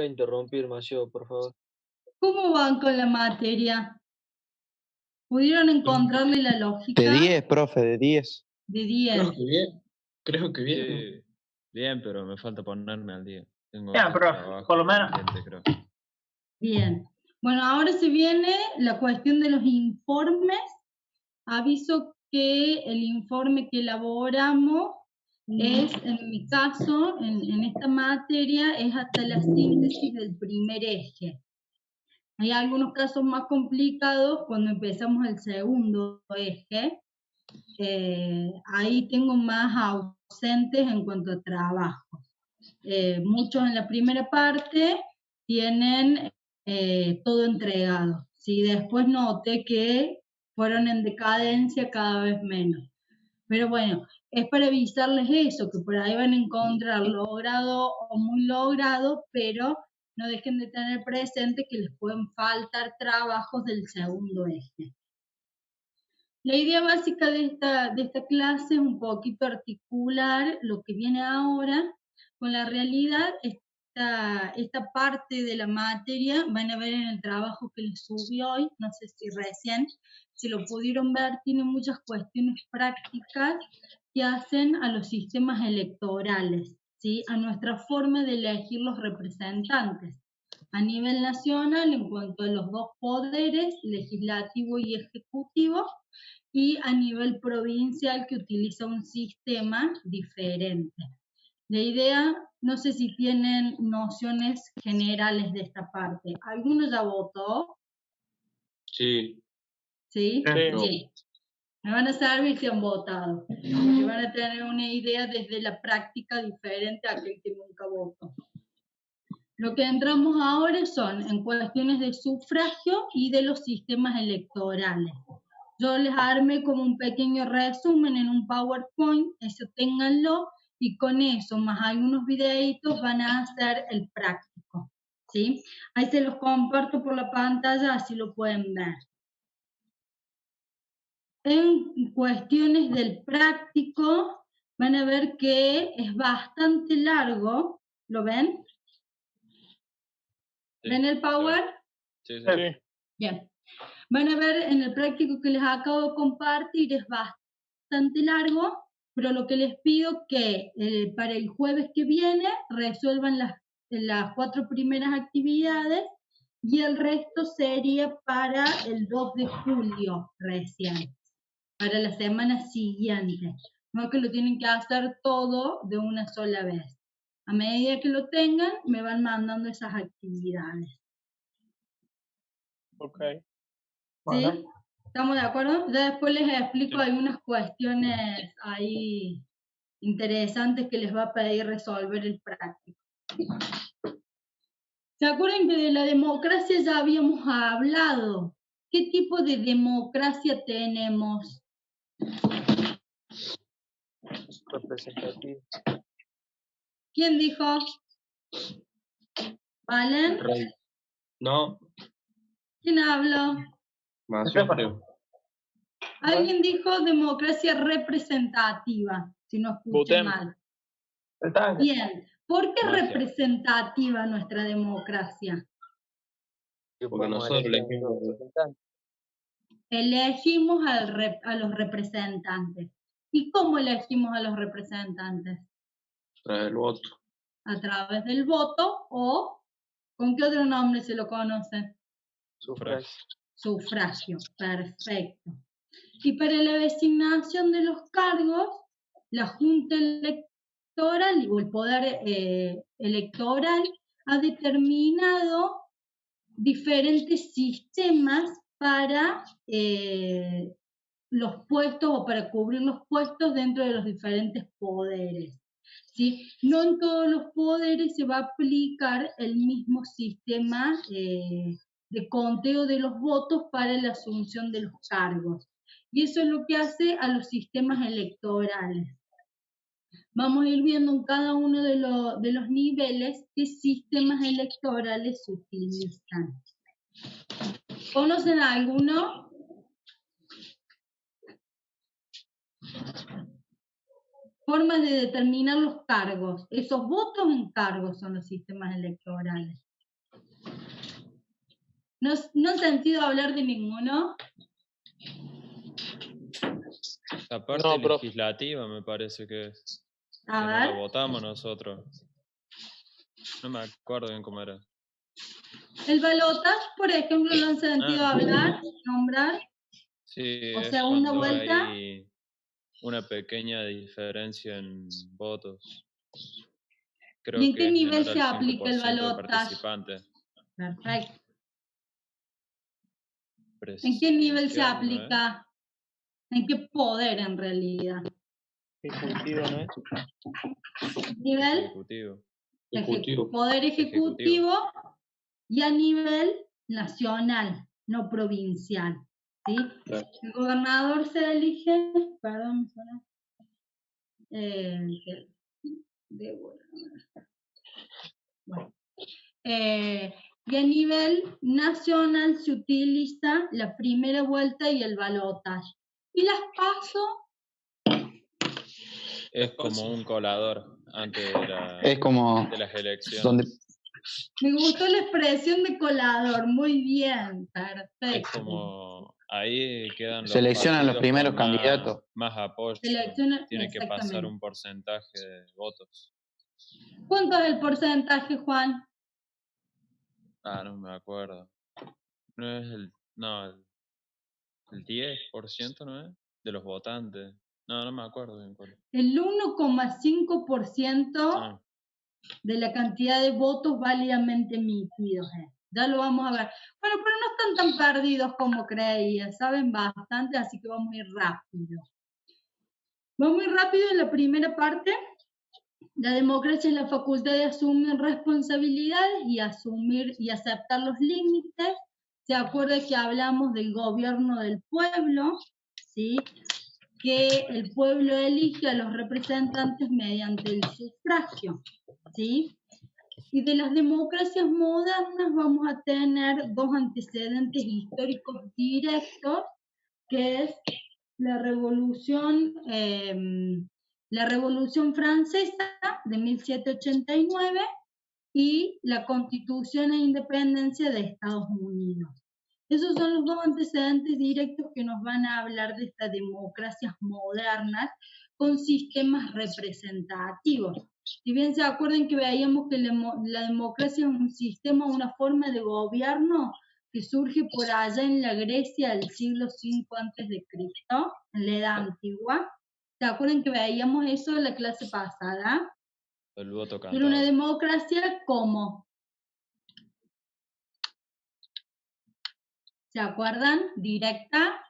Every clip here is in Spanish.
acá interrumpir demasiado, por favor. ¿Cómo van con la materia? ¿Pudieron encontrarle la De lógica? 10, profe, de 10. De 10. Creo que bien. Creo que bien. Sí, bien, pero me falta ponerme al día. Tengo Ya, otros pero trabajos por lo menos. pendientes, creo. Bien. Bueno, ahora se viene la cuestión de los informes. Aviso que el informe que elaboramos es, en mi caso, en esta materia, es hasta la síntesis del primer eje. Hay algunos casos más complicados cuando empezamos el segundo eje. Ahí tengo más ausentes en cuanto a trabajo. Muchos en la primera parte tienen todo entregado. Sí, después noté que fueron en decadencia cada vez menos. Pero bueno, es para avisarles eso, que por ahí van a encontrar logrado o muy logrado, pero no dejen de tener presente que les pueden faltar trabajos del segundo eje. La idea básica de esta clase es un poquito articular lo que viene ahora con la realidad. Esta parte de la materia van a ver en el trabajo que les subí hoy, no sé si recién, si lo pudieron ver, tiene muchas cuestiones prácticas que hacen a los sistemas electorales, ¿sí? A nuestra forma de elegir los representantes a nivel nacional en cuanto a los dos poderes, legislativo y ejecutivo, y a nivel provincial que utiliza un sistema diferente. La idea, no sé si tienen nociones generales de esta parte. ¿Alguno ya votó? Sí. ¿Sí? Sí. Bien. Me van a servir si han votado. Y van a tener una idea desde la práctica diferente a aquel que nunca votó. Lo que entramos ahora son en cuestiones de sufragio y de los sistemas electorales. Yo les armé como un pequeño resumen en un PowerPoint, eso ténganlo, y con eso, más algunos videitos, van a hacer el práctico, ¿sí? Ahí se los comparto por la pantalla, así lo pueden ver. En cuestiones del práctico, van a ver que es bastante largo, ¿lo ven? Sí. ¿Ven el Power? Sí, sí. Sí. Bien. Van a ver en el práctico que les acabo de compartir, es bastante largo, pero lo que les pido que para el jueves que viene resuelvan las 4 primeras actividades y el resto sería para el 2 de julio recién, para la semana siguiente. No es que lo tienen que hacer todo de una sola vez. A medida que lo tengan, me van mandando esas actividades. Ok. ¿Sí? Bueno. ¿Estamos de acuerdo? Ya después les explico Sí. algunas cuestiones ahí interesantes que les va a pedir resolver el práctico. ¿Se acuerdan que de la democracia ya habíamos hablado? ¿Qué tipo de democracia tenemos? Representativo. ¿Quién dijo? ¿Valen? Rey. No. ¿Quién habló? Más Estefano. Alguien dijo democracia representativa, si no escuché Votem. mal. El tanque. Bien, ¿por qué Gracias. representativa nuestra democracia? Que Porque podemos nosotros elegir a elegimos. nuestros representantes. Elegimos a los representantes. ¿Y cómo elegimos a los representantes? Tras el voto. A través del voto o, ¿con qué otro nombre se lo conoce? Sufragio. Sufragio, perfecto. Y para la designación de los cargos, la Junta Electoral o el Poder Electoral ha determinado diferentes sistemas para los puestos o para cubrir los puestos dentro de los diferentes poderes. ¿Sí? No en todos los poderes se va a aplicar el mismo sistema de conteo de los votos para la asunción de los cargos. Y eso es lo que hace a los sistemas electorales. Vamos a ir viendo en cada uno de los niveles qué sistemas electorales se utilizan. ¿Conocen alguno? Formas de determinar los cargos. Esos votos en cargos son los sistemas electorales. ¿No han sentido hablar de ninguno? La parte No, profe. legislativa me parece que es. Que A no la ver. votamos nosotros. No me acuerdo bien cómo era. El balotaje, por ejemplo, ¿lo han sentido hablar, nombrar? Sí, O es segunda cuando vuelta. hay una pequeña diferencia en votos. Creo ¿Y en que qué es nivel menor se al aplica el 5% de balotaje? participantes. Perfecto. ¿En qué nivel se Presidencial, ¿no es? aplica? ¿En qué poder en realidad? Ejecutivo, ¿no es? ¿Nivel? Ejecutivo. Ejecutivo. Poder ejecutivo y a nivel nacional, no provincial. ¿Sí? Claro. El gobernador se elige, perdón, bueno, y a nivel nacional se utiliza la primera vuelta y el balotaje. Y las PASO Es como un colador antes Es como de las elecciones. donde me gustó la expresión de colador, muy bien, Es perfecto. como ahí quedan los seleccionan los partidos primeros con candidatos. más apoyo. Selecciona, Tiene que pasar exactamente. un porcentaje de votos. ¿Cuánto es el porcentaje, Juan? No me acuerdo. No es el 10%, ¿no es? De los votantes. No me acuerdo bien cuál. El 1,5% Ah, de la cantidad de votos válidamente emitidos. Ya lo vamos a ver. Bueno, pero no están tan perdidos como creía, saben bastante, así que vamos a ir rápido. Vamos a ir rápido en la primera parte. La democracia es la facultad de asumir responsabilidades y asumir y aceptar los límites. ¿Se acuerda que hablamos del gobierno del pueblo? ¿Sí? Que el pueblo elige a los representantes mediante el sufragio, ¿sí? Y de las democracias modernas vamos a tener dos antecedentes históricos directos, que es la Revolución Francesa de 1789 y la Constitución e Independencia de Estados Unidos. Esos son los dos antecedentes directos que nos van a hablar de estas democracias modernas con sistemas representativos. Si bien se acuerdan que veíamos que la democracia es un sistema, una forma de gobierno que surge por allá en la Grecia del siglo V a.C., en la Edad Antigua. ¿Se acuerdan que veíamos eso en la clase pasada? el voto Era una cantado. democracia como, ¿se acuerdan? Directa.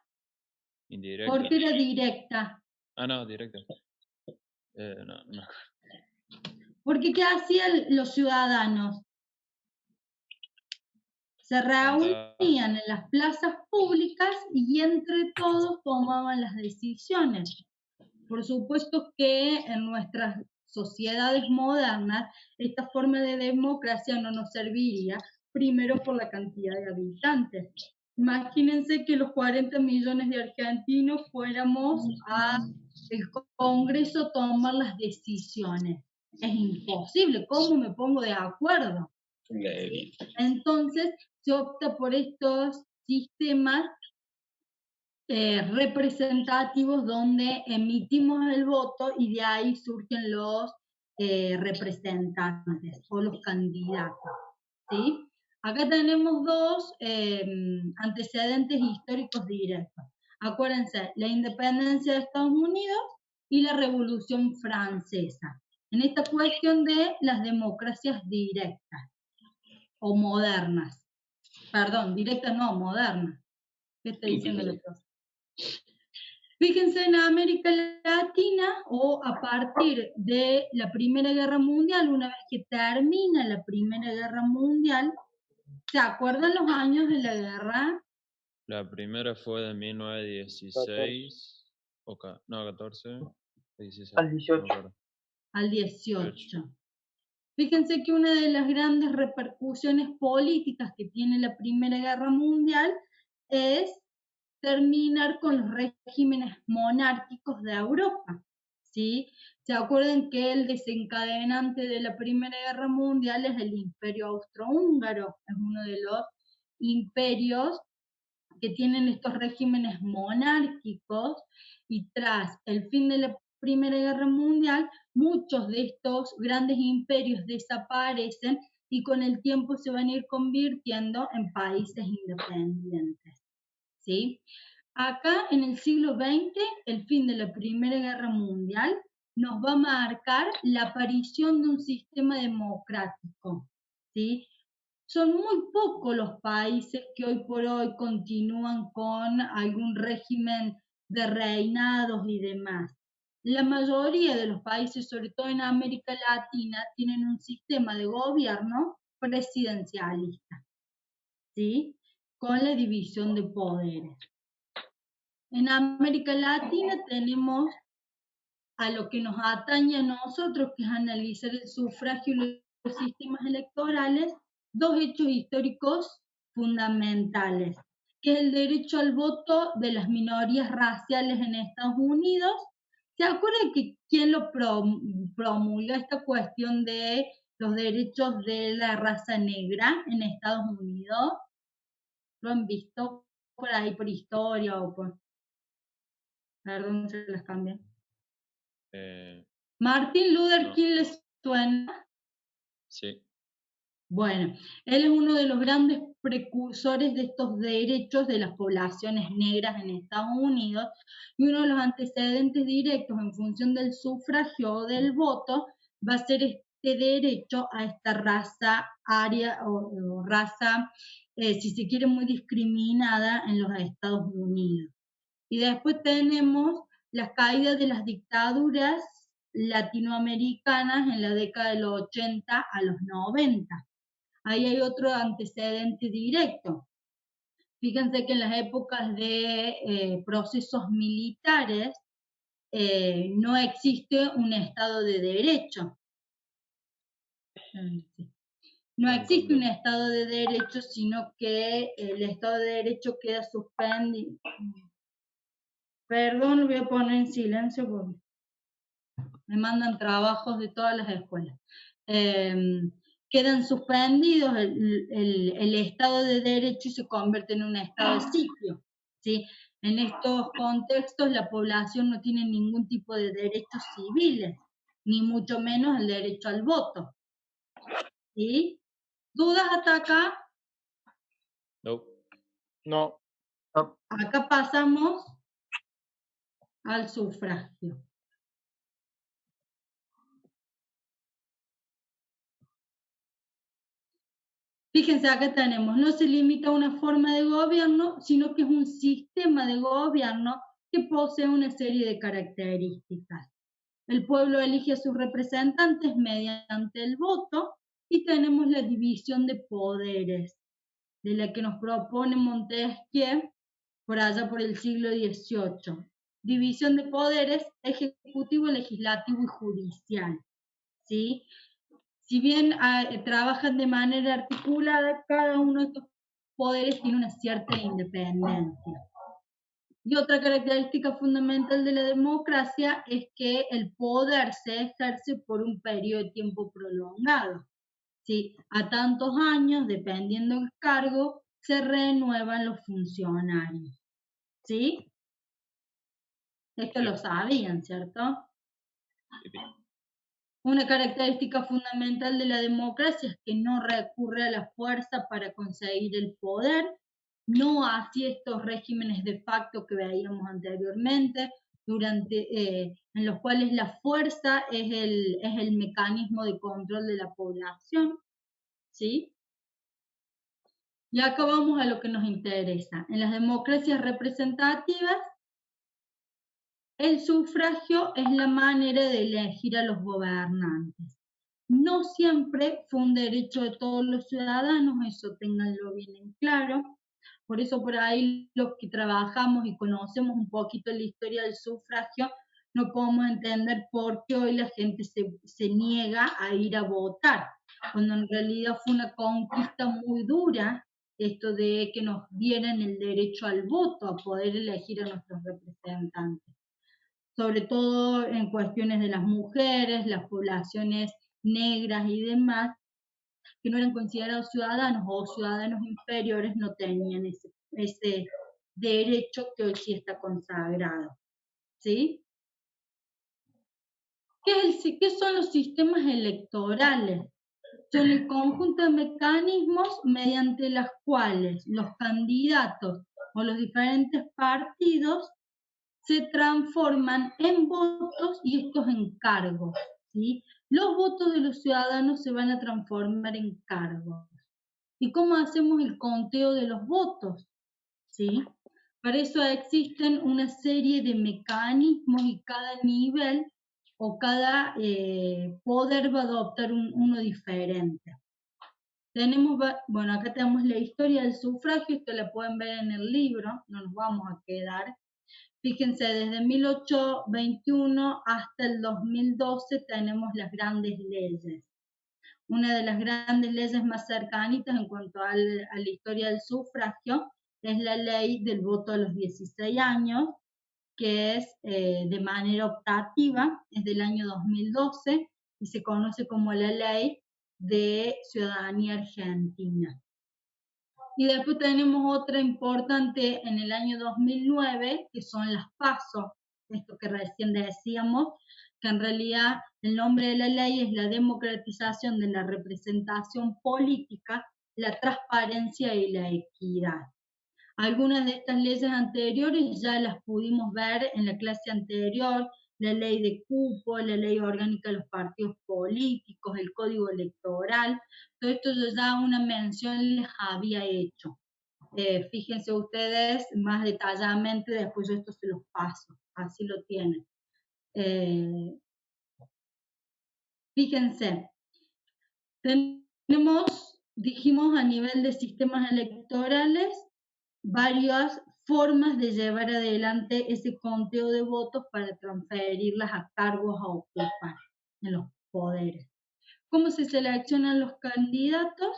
Indirecta. ¿Por qué era directa? No, directa. No. Porque ¿qué hacían los ciudadanos? Se reunían en las plazas públicas y entre todos tomaban las decisiones. Por supuesto que en nuestras sociedades modernas esta forma de democracia no nos serviría, primero por la cantidad de habitantes. Imagínense que los 40 millones de argentinos fuéramos al Congreso a tomar las decisiones. Es imposible, ¿cómo me pongo de acuerdo? Entonces se opta por estos sistemas representativos donde emitimos el voto y de ahí surgen los representantes o los candidatos, ¿sí? Acá tenemos dos antecedentes históricos directos. Acuérdense, la independencia de Estados Unidos y la Revolución Francesa. En esta cuestión de las democracias directas o modernas. Perdón, directas no, modernas. ¿Qué está diciendo la profe? Fíjense, en América Latina o a partir de la Primera Guerra Mundial, una vez que termina la Primera Guerra Mundial, ¿se acuerdan los años de la guerra? La primera fue de 1916. 14. 16. Al 18. No me acuerdo. Al 18. Fíjense que una de las grandes repercusiones políticas que tiene la Primera Guerra Mundial es terminar con los regímenes monárquicos de Europa, ¿sí? ¿Se acuerdan que el desencadenante de la Primera Guerra Mundial es el Imperio Austrohúngaro? Es uno de los imperios que tienen estos regímenes monárquicos, y tras el fin de la Primera Guerra Mundial, muchos de estos grandes imperios desaparecen y con el tiempo se van a ir convirtiendo en países independientes, ¿sí? Acá en el siglo XX, el fin de la Primera Guerra Mundial nos va a marcar la aparición de un sistema democrático, ¿sí? Son muy pocos los países que hoy por hoy continúan con algún régimen de reinados y demás. La mayoría de los países, sobre todo en América Latina, tienen un sistema de gobierno presidencialista, ¿sí? Con la división de poderes. En América Latina tenemos a lo que nos atañe a nosotros, que es analizar el sufragio y los sistemas electorales, dos hechos históricos fundamentales, que es el derecho al voto de las minorías raciales en Estados Unidos. ¿Se acuerdan que quién lo promulga esta cuestión de los derechos de la raza negra en Estados Unidos? ¿Lo han visto por ahí por historia o por... A ver dónde se las cambian? Martin Luther No. King, ¿les suena? Sí. Bueno, él es uno de los grandes precursores de estos derechos de las poblaciones negras en Estados Unidos, y uno de los antecedentes directos en función del sufragio o del voto va a ser este derecho a esta raza aria o raza, si se quiere, muy discriminada en los Estados Unidos. Y después tenemos las caídas de las dictaduras latinoamericanas en la década de los 80 a los 90. Ahí hay otro antecedente directo. Fíjense que en las épocas de procesos militares no existe un Estado de Derecho. No existe un Estado de Derecho, sino que el Estado de Derecho queda suspendido. Perdón, lo voy a poner en silencio porque me mandan trabajos de todas las escuelas. Quedan suspendidos el Estado de Derecho y se convierte en un estado de sitio, ¿sí? En estos contextos la población no tiene ningún tipo de derechos civiles, ni mucho menos el derecho al voto, ¿sí? ¿Dudas hasta acá? No. No. Acá pasamos al sufragio. Fíjense, acá tenemos, no se limita a una forma de gobierno, sino que es un sistema de gobierno que posee una serie de características. El pueblo elige a sus representantes mediante el voto y tenemos la división de poderes, de la que nos propone Montesquieu por allá por el siglo XVIII. División de poderes, ejecutivo, legislativo y judicial, ¿sí? Si bien trabajan de manera articulada, cada uno de estos poderes tiene una cierta independencia. Y otra característica fundamental de la democracia es que el poder se ejerce por un periodo de tiempo prolongado, ¿sí? A tantos años, dependiendo del cargo, se renuevan los funcionarios, ¿sí? Esto lo sabían, ¿cierto? Una característica fundamental de la democracia es que no recurre a la fuerza para conseguir el poder, no así estos regímenes de facto que veíamos anteriormente, en los cuales la fuerza es el mecanismo de control de la población, ¿sí? Y acá vamos a lo que nos interesa. En las democracias representativas, el sufragio es la manera de elegir a los gobernantes. No siempre fue un derecho de todos los ciudadanos, eso ténganlo bien en claro. Por eso por ahí los que trabajamos y conocemos un poquito la historia del sufragio, no podemos entender por qué hoy la gente se niega a ir a votar, cuando en realidad fue una conquista muy dura esto de que nos dieran el derecho al voto, a poder elegir a nuestros representantes, sobre todo en cuestiones de las mujeres, las poblaciones negras y demás, que no eran considerados ciudadanos o ciudadanos inferiores no tenían ese derecho que hoy sí está consagrado. ¿Sí? ¿Qué son los sistemas electorales? Son el conjunto de mecanismos mediante los cuales los candidatos o los diferentes partidos se transforman en votos y estos en cargos, ¿sí? Los votos de los ciudadanos se van a transformar en cargos. ¿Y cómo hacemos el conteo de los votos? ¿Sí? Para eso existen una serie de mecanismos y cada nivel o cada poder va a adoptar uno diferente. Bueno, acá tenemos la historia del sufragio, esto la pueden ver en el libro, no nos vamos a quedar. Fíjense, desde 1821 hasta el 2012 tenemos las grandes leyes. Una de las grandes leyes más cercanitas en cuanto a la historia del sufragio es la ley del voto a los 16 años, que es de manera optativa, es del año 2012 y se conoce como la ley de ciudadanía argentina. Y después tenemos otra importante en el año 2009, que son las PASO, esto que recién decíamos, que en realidad el nombre de la ley es la democratización de la representación política, la transparencia y la equidad. Algunas de estas leyes anteriores ya las pudimos ver en la clase anterior, la ley de cupo, la ley orgánica de los partidos políticos, el código electoral, todo esto yo ya una mención les había hecho. Fíjense ustedes más detalladamente, después yo esto se los paso, así lo tienen. Fíjense, dijimos a nivel de sistemas electorales, varias formas de llevar adelante ese conteo de votos para transferirlas a cargos a ocupar en los poderes. ¿Cómo se seleccionan los candidatos?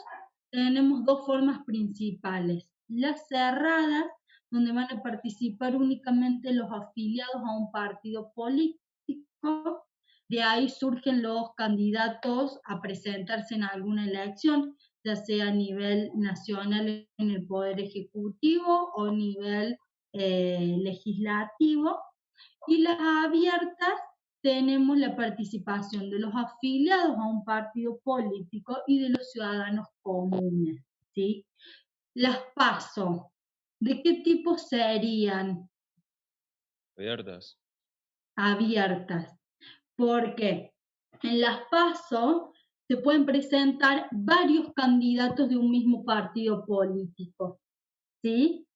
Tenemos dos formas principales. Las cerradas, donde van a participar únicamente los afiliados a un partido político. De ahí surgen los candidatos a presentarse en alguna elección, ya sea a nivel nacional en el Poder Ejecutivo o a nivel legislativo. Y las abiertas tenemos la participación de los afiliados a un partido político y de los ciudadanos comunes, ¿sí? Las PASO, ¿de qué tipo serían? Abiertas. Abiertas. Porque en las PASO se pueden presentar varios candidatos de un mismo partido político, ¿sí?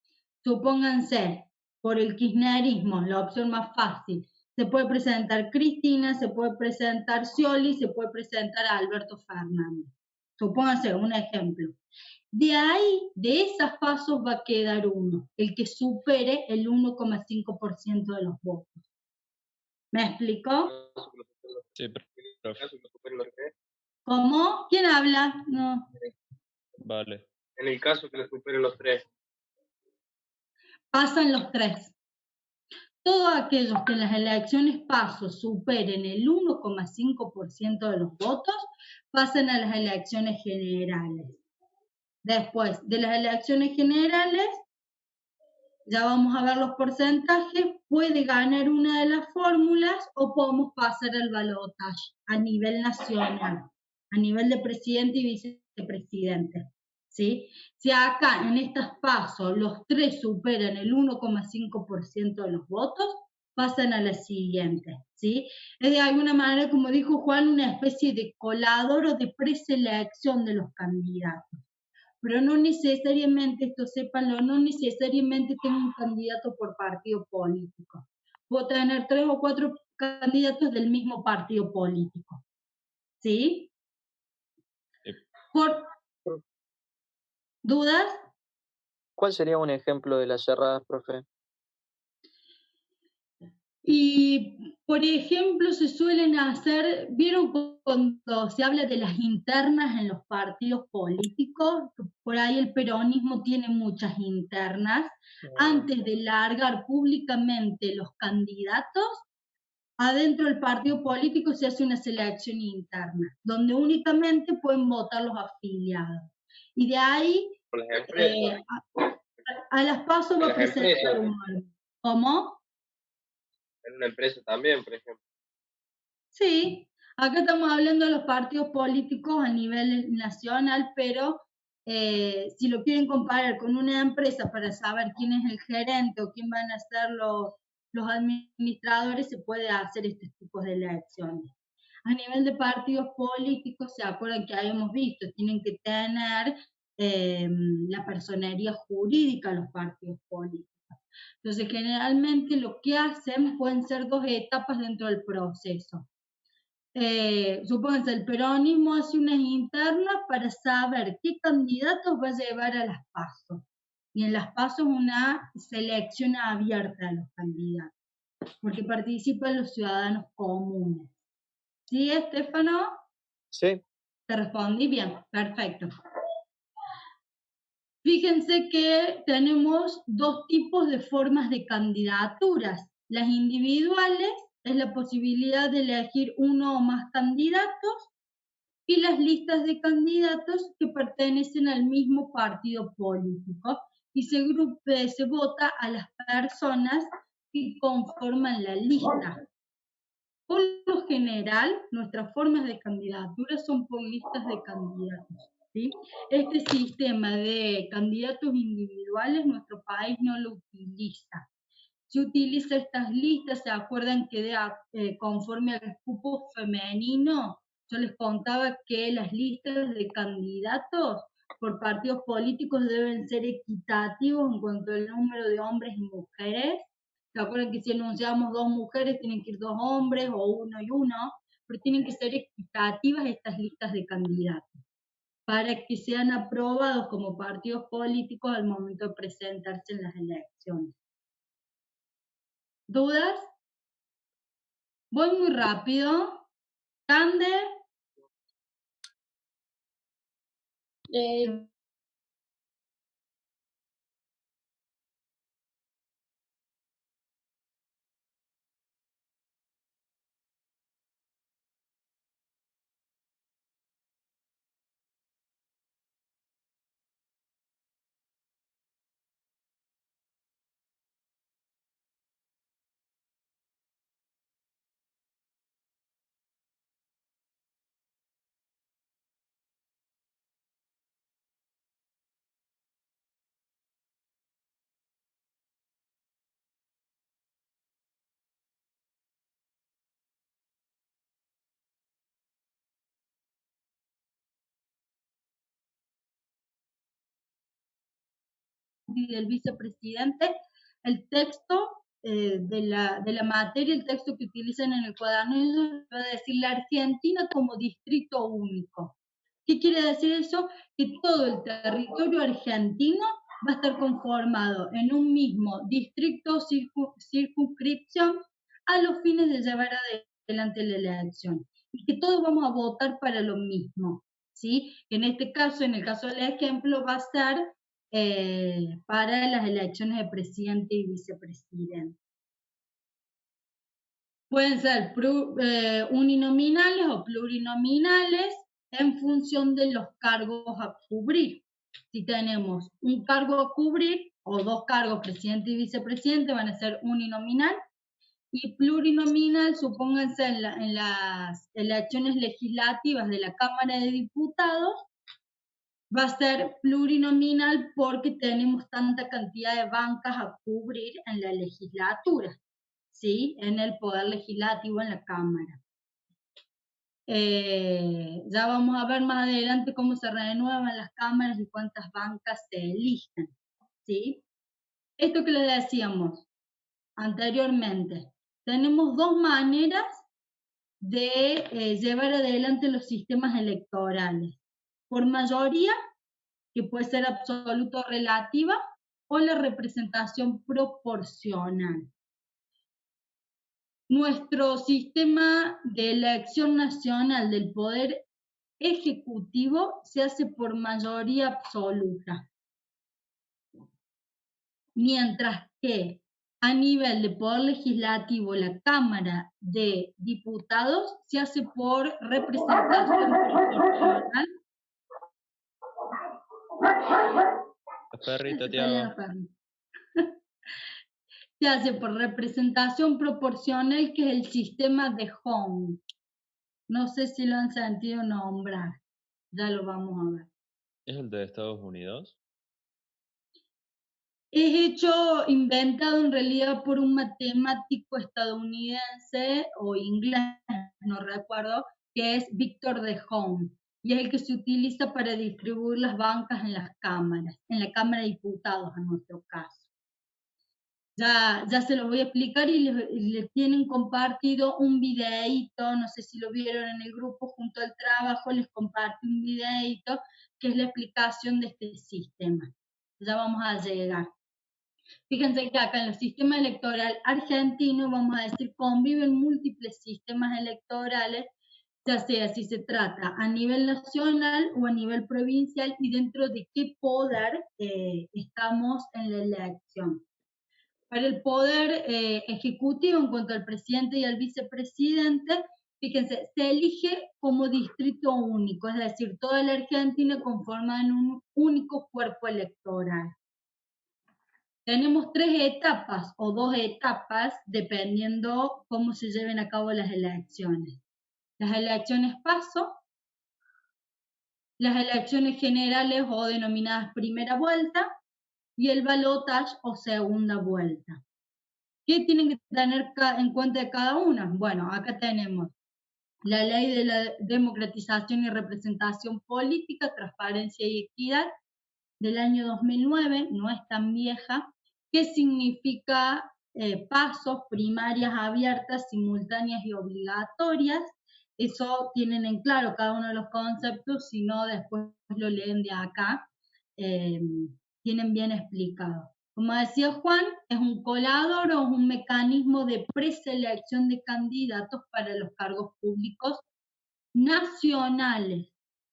Supónganse, por el kirchnerismo, la opción más fácil, se puede presentar Cristina, se puede presentar Scioli, se puede presentar Alberto Fernández. Supónganse, un ejemplo. De ahí, de esas pasos va a quedar uno, el que supere el 1,5% de los votos. ¿Me explicó? Sí, ¿Cómo? ¿Quién habla? No. vale. En el caso que lo superen los tres. Pasan los tres. Todos aquellos que en las elecciones PASO superen el 1,5% de los votos, pasan a las elecciones generales. Después de las elecciones generales, ya vamos a ver los porcentajes, puede ganar una de las fórmulas o podemos pasar al balotaje a nivel nacional, a nivel de presidente y vicepresidente. ¿Sí? Si acá en estas pasos los tres superan el 1,5% de los votos, pasan a la siguiente. ¿Sí? Es de alguna manera, como dijo Juan, una especie de colador o de preselección de los candidatos. Pero no necesariamente, esto sépanlo, no necesariamente tengo un candidato por partido político. Puedo tener 3 o 4 candidatos del mismo partido político. ¿Sí? ¿Por dudas? ¿Cuál sería un ejemplo de las cerradas, profe? Y, por ejemplo, se suelen hacer, ¿vieron cuando se habla de las internas en los partidos políticos? Por ahí el peronismo tiene muchas internas. Antes de largar públicamente los candidatos, adentro del partido político se hace una selección interna, donde únicamente pueden votar los afiliados. Y de ahí Por las empresas. a las PASO va a Las presentar empresas. un orden. ¿Cómo? En una empresa también, por ejemplo. Sí, acá estamos hablando de los partidos políticos a nivel nacional, pero si lo quieren comparar con una empresa para saber quién es el gerente o quién van a ser los administradores, se puede hacer estos tipos de elecciones. A nivel de partidos políticos, se acuerdan que habíamos visto, tienen que tener la personería jurídica los partidos políticos. Entonces, generalmente lo que hacen pueden ser 2 etapas dentro del proceso. Supónganse, el peronismo hace unas internas para saber qué candidatos va a llevar a las PASO. Y en las PASO es una selección abierta de los candidatos, porque participan los ciudadanos comunes. ¿Sí, Estefano? Sí, Te respondí bien, perfecto. Fíjense que tenemos 2 tipos de formas de candidaturas. Las individuales es la posibilidad de elegir uno o más candidatos, y las listas de candidatos que pertenecen al mismo partido político, y se vota a las personas que conforman la lista. Por lo general, nuestras formas de candidatura son por listas de candidatos, ¿sí? Este sistema de candidatos individuales nuestro país no lo utiliza. Se utiliza estas listas, ¿se acuerdan que conforme al cupo femenino? Yo les contaba que las listas de candidatos por partidos políticos deben ser equitativos en cuanto al número de hombres y mujeres. ¿Se acuerdan que si anunciamos 2 mujeres tienen que ir 2 hombres o 1 y 1? Pero tienen que ser equitativas estas listas de candidatos para que sean aprobados como partidos políticos al momento de presentarse en las elecciones. ¿Dudas? Voy muy rápido. Cande. Del vicepresidente, el texto de la materia, el texto que utilizan en el cuaderno, va a decir la Argentina como distrito único. ¿Qué quiere decir eso? Que todo el territorio argentino va a estar conformado en un mismo distrito, circunscripción, a los fines de llevar adelante la elección. Y que todos vamos a votar para lo mismo, ¿sí? En este caso, en el caso del ejemplo, va a ser para las elecciones de presidente y vicepresidente. Pueden ser uninominales o plurinominales en función de los cargos a cubrir. Si tenemos un cargo a cubrir o 2 cargos, presidente y vicepresidente, van a ser uninominal, y plurinominal, supónganse en las elecciones legislativas de la Cámara de Diputados, va a ser plurinominal porque tenemos tanta cantidad de bancas a cubrir en la legislatura, ¿sí? En el poder legislativo, en la Cámara. Ya vamos a ver más adelante cómo se renuevan las cámaras y cuántas bancas se eligen, ¿sí? Esto que les decíamos anteriormente, tenemos 2 maneras de llevar adelante los sistemas electorales: por mayoría, que puede ser absoluta o relativa, o la representación proporcional. Nuestro sistema de elección nacional del poder ejecutivo se hace por mayoría absoluta, mientras que a nivel de Poder Legislativo, la Cámara de Diputados se hace por representación proporcional. Perrito, Se te sale hago. la perna. Se hace por representación proporcional, que es el sistema de Home. No sé si lo han sentido nombrar. Ya lo vamos a ver. ¿Es el de Estados Unidos? Es hecho, inventado en realidad por un matemático estadounidense o inglés, no recuerdo, que es Victor de Home, y es el que se utiliza para distribuir las bancas en las cámaras, en la Cámara de Diputados en nuestro caso. Ya se los voy a explicar y les tienen compartido un videíto, no sé si lo vieron en el grupo junto al trabajo, les compartí un videíto que es la explicación de este sistema. Ya vamos a llegar. Fíjense que acá en el sistema electoral argentino, vamos a decir, conviven múltiples sistemas electorales, ya sea si se trata a nivel nacional o a nivel provincial y dentro de qué poder estamos en la elección. Para el poder ejecutivo, en cuanto al presidente y al vicepresidente, fíjense, se elige como distrito único, es decir, toda la Argentina conforma en un único cuerpo electoral. Tenemos 3 etapas o 2 etapas, dependiendo cómo se lleven a cabo las elecciones. Las elecciones PASO, las elecciones generales o denominadas primera vuelta, y el balotaje o segunda vuelta. ¿Qué tienen que tener en cuenta de cada una? Bueno, acá tenemos la Ley de la Democratización y Representación Política, Transparencia y Equidad del año 2009, no es tan vieja, que significa pasos, primarias abiertas, simultáneas y obligatorias. Eso tienen en claro cada uno de los conceptos, si no después lo leen de acá, tienen bien explicado. Como decía Juan, es un colador o es un mecanismo de preselección de candidatos para los cargos públicos nacionales.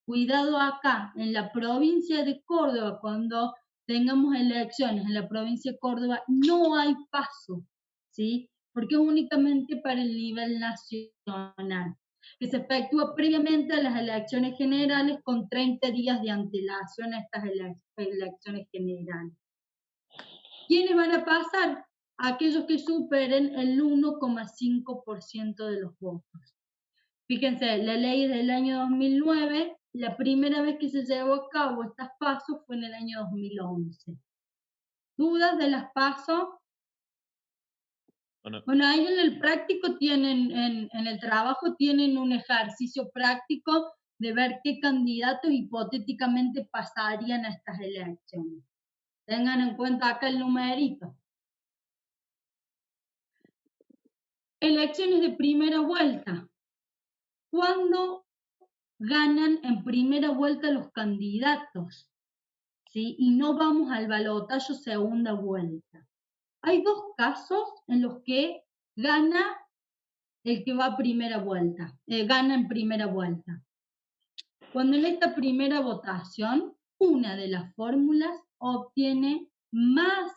Cuidado acá, en la provincia de Córdoba, cuando tengamos elecciones en la provincia de Córdoba, no hay paso, ¿sí? Porque es únicamente para el nivel nacional, que se efectúa previamente a las elecciones generales con 30 días de antelación a estas elecciones generales. ¿Quiénes van a pasar? Aquellos que superen el 1,5% de los votos. Fíjense, la ley es del año 2009, la primera vez que se llevó a cabo estas pasos fue en el año 2011. ¿Dudas de las pasos? Bueno, ahí en el práctico tienen, en el trabajo tienen un ejercicio práctico de ver qué candidatos hipotéticamente pasarían a estas elecciones. Tengan en cuenta acá el numerito. Elecciones de primera vuelta. ¿Cuándo ganan en primera vuelta los candidatos? ¿Sí? Y no vamos al balotaje segunda vuelta. Hay 2 casos en los que gana el que va a primera vuelta, gana en primera vuelta. Cuando en esta primera votación, una de las fórmulas obtiene más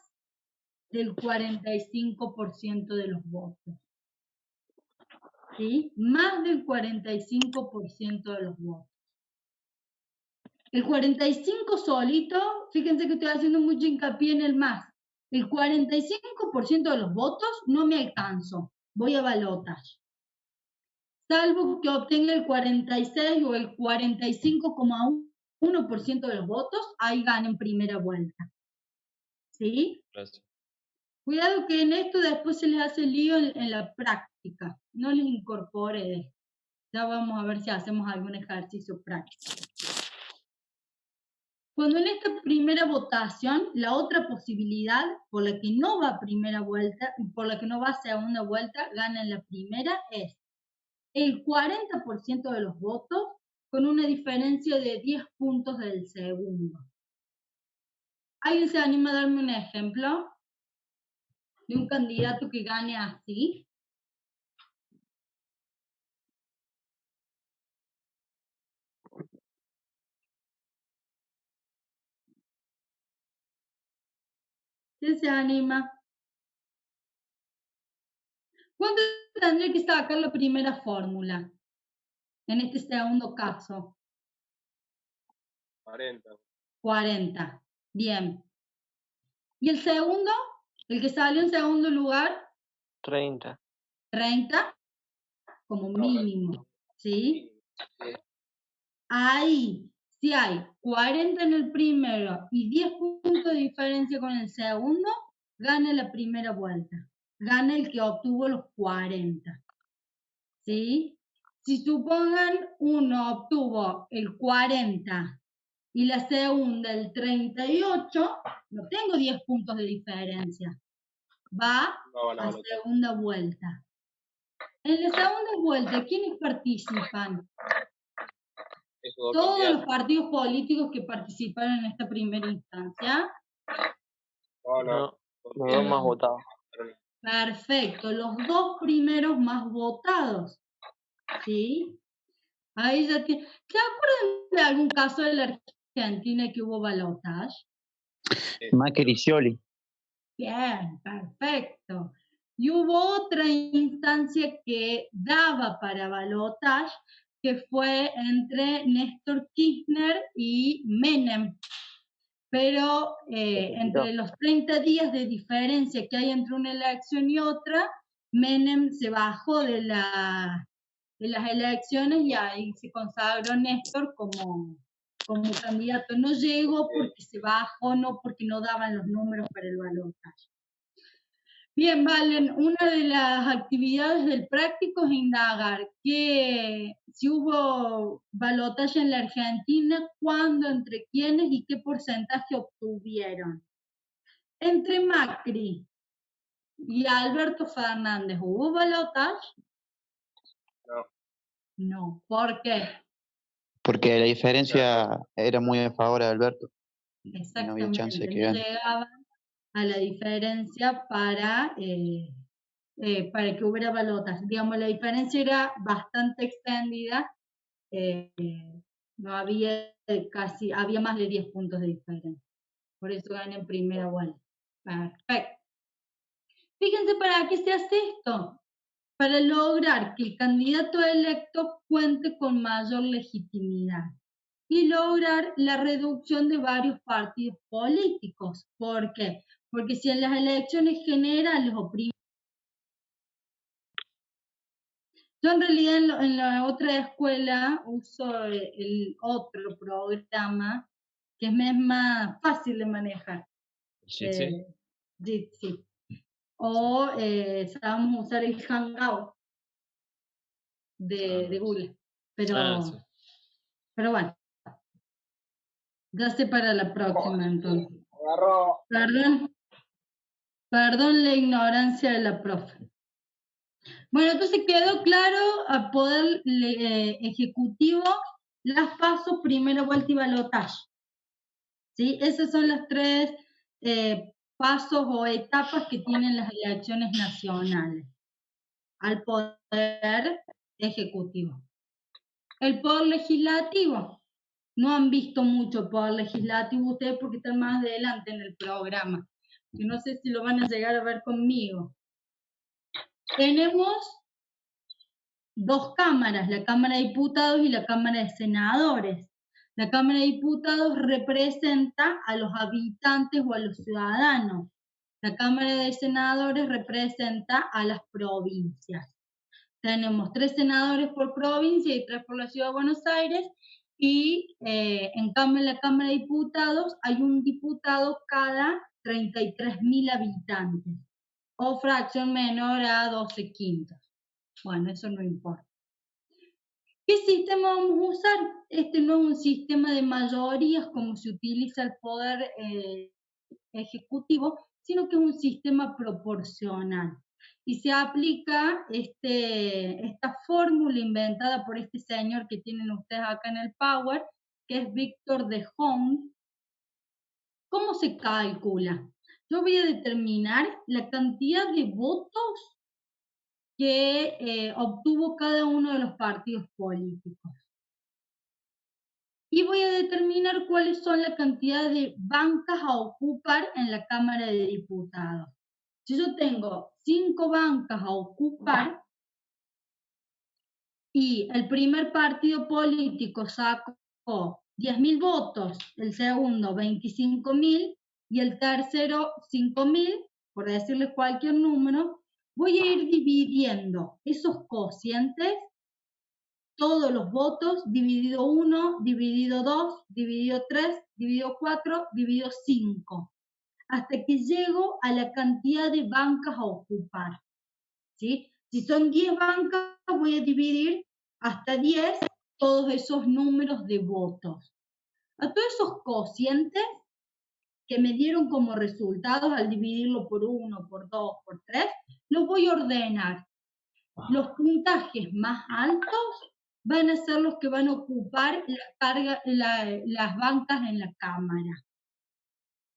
del 45% de los votos. ¿Sí? Más del 45% de los votos. El 45 solito, fíjense que estoy haciendo mucho hincapié en el más. El 45% de los votos no me alcanzo, voy a balotaje. Salvo que obtenga el 46 o el 45,1% de los votos, ahí gana en primera vuelta. ¿Sí? Gracias. Cuidado que en esto después se les hace lío en la práctica, no les incorpore esto. Ya vamos a ver si hacemos algún ejercicio práctico. Cuando en esta primera votación, la otra posibilidad por la que no va a primera vuelta y por la que no va a segunda vuelta, gana en la primera, es el 40% de los votos con una diferencia de 10 puntos del segundo. ¿Alguien se anima a darme un ejemplo de un candidato que gane así? ¿Quién se anima? ¿Cuánto tendría que sacar la primera fórmula? En este segundo caso, 40. 40. Bien. ¿Y el segundo? El que salió en segundo lugar, 30. 30 como mínimo. ¿Sí? Sí. Ahí, si hay 40 en el primero y 10 puntos de diferencia con el segundo, gana la primera vuelta. Gana el que obtuvo los 40. ¿Sí? Si supongan uno obtuvo el 40 y la segunda el 38, no tengo 10 puntos de diferencia. Va No van a a votar. segunda vuelta. En la segunda vuelta, ¿quiénes participan? Esos dos Todos los candidatos. partidos políticos que participaron en esta primera instancia. No. No, Porque los dos más votados. Perfecto, los dos primeros más votados. ¿Sí? Ahí ya tiene. ¿Se acuerdan de algún caso de la Argentina que hubo balotaje? Macri y Scioli. Bien, perfecto. Y hubo otra instancia que daba para balotaje, que fue entre Néstor Kirchner y Menem. Pero entre los 30 días de diferencia que hay entre una elección y otra, Menem se bajó de las elecciones y ahí se consagró Néstor como candidato. No llegó porque se bajó, no porque no daban los números para el balotaje. Bien, Valen, una de las actividades del práctico es indagar que si hubo balotaje en la Argentina, cuándo, entre quiénes y qué porcentaje obtuvieron. Entre Macri y Alberto Fernández, ¿hubo balotaje? No. No. ¿Por qué? Porque la diferencia era muy a favor de Alberto. No había chance de Exactamente, que no gane. llegaban a la diferencia para que hubiera balotas. Digamos, la diferencia era bastante extendida, no había había más de 10 puntos de diferencia. Por eso gané en primera vuelta. Perfecto. Fíjense para qué se hace esto. Para lograr que el candidato electo cuente con mayor legitimidad y lograr la reducción de varios partidos políticos. ¿Por qué? Porque si en las elecciones generales oprimimos. Yo en realidad en la otra escuela uso el otro programa que me es más fácil de manejar. Jitsi. Jitsi. O vamos a usar el Hangout de Google. Sí. Pero bueno, ya sé para la próxima entonces. Agarró. Perdón la ignorancia de la profe. Bueno, entonces quedó claro a poder ejecutivo las pasos, primera vuelta y balotaje. ¿Sí? Esas son las tres pasos o etapas que tienen las elecciones nacionales al poder ejecutivo. El poder legislativo. No han visto mucho poder legislativo ustedes porque están más adelante en el programa. Que no sé si lo van a llegar a ver conmigo. Tenemos dos cámaras, la Cámara de Diputados y la Cámara de Senadores. La Cámara de Diputados representa a los habitantes o a los ciudadanos. La Cámara de Senadores representa a las provincias. Tenemos 3 senadores por provincia y 3 por la Ciudad de Buenos Aires. Y en cambio en la Cámara de Diputados hay un diputado cada 33.000 habitantes, o fracción menor a 12 quintos. Bueno, eso no importa. ¿Qué sistema vamos a usar? Este no es un sistema de mayorías como se utiliza el poder ejecutivo, sino que es un sistema proporcional. Y se aplica esta fórmula inventada por este señor que tienen ustedes acá en el Power, que es Víctor de Hond. ¿Cómo se calcula? Yo voy a determinar la cantidad de votos que obtuvo cada uno de los partidos políticos. Y voy a determinar cuáles son la cantidad de bancas a ocupar en la Cámara de Diputados. Si yo tengo 5 bancas a ocupar y el primer partido político sacó 10.000 votos, el segundo 25.000 y el tercero 5.000, por decirles cualquier número, voy a ir dividiendo esos cocientes, todos los votos, dividido 1, dividido 2, dividido 3, dividido 4, dividido 5, hasta que llego a la cantidad de bancas a ocupar, ¿sí? Si son 10 bancas, voy a dividir hasta 10 todos esos números de votos. A todos esos cocientes que me dieron como resultados al dividirlo por 1, por 2, por 3, los voy a ordenar. Los puntajes más altos van a ser los que van a ocupar las bancas en la Cámara.